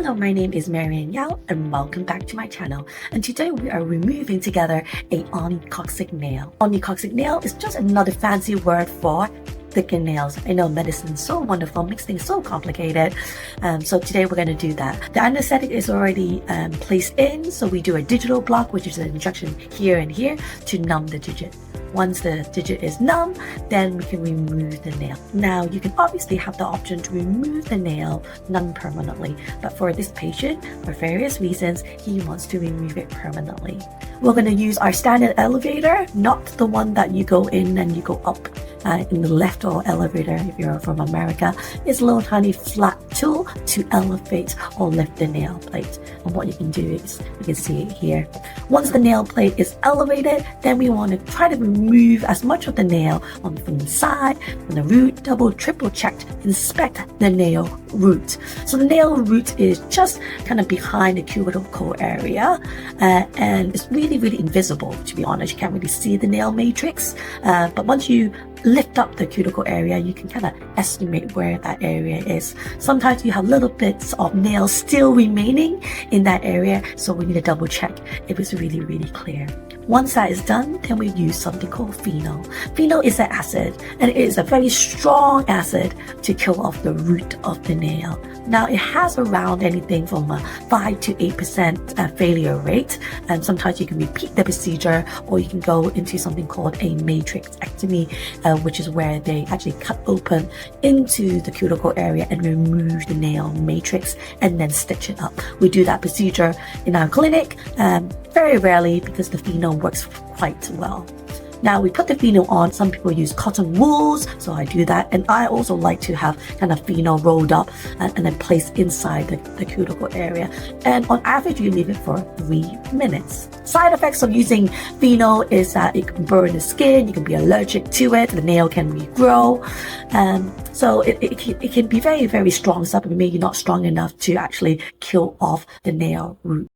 Hello, my name is Marion Yao and welcome back to my channel. And today we are removing together a onychauxis nail. Onychauxis nail is just another fancy word for thickened nails. I know medicine is so wonderful, makes things so complicated. So today we're going to do that. The anesthetic is already placed in, so we do a digital block, which is an injection here and here to numb the digit. Once the digit is numb, then we can remove the nail. Now, you can obviously have the option to remove the nail non-permanently, but for this patient, for various reasons, he wants to remove it permanently. We're going to use our standard elevator, not the one that you go in and you go up in the left or elevator if you're from America. It's a little tiny flat tool to elevate or lift the nail plate. And what you can do is, you can see it here. Once the nail plate is elevated, then we want to try to remove as much of the nail from the side, from the root, double, triple checked, inspect the nail root. So the nail root is just kind of behind the cuticle area and it's really invisible, to be honest. You can't really see the nail matrix, but once you lift up the cuticle area, you can kind of estimate where that area is. Sometimes you have little bits of nail still remaining in that area, so we need to double check if it's really clear. Once that is done, then we use something called phenol. Phenol is an acid, and it is a very strong acid to kill off the root of the nail. Now, it has around anything from a 5 to 8% failure rate, and sometimes you can repeat the procedure, or you can go into something called a matrixectomy, which is where they actually cut open into the cuticle area and remove the nail matrix and then stitch it up. We do that procedure in our clinic very rarely because the phenol works quite well. Now we put the phenol on. Some people use cotton wools, so I do that. And I also like to have kind of phenol rolled up and then placed inside the cuticle area. And on average, you leave it for 3 minutes. Side effects of using phenol is that it can burn the skin, you can be allergic to it, the nail can regrow. So it can be very strong stuff, but maybe not strong enough to actually kill off the nail root.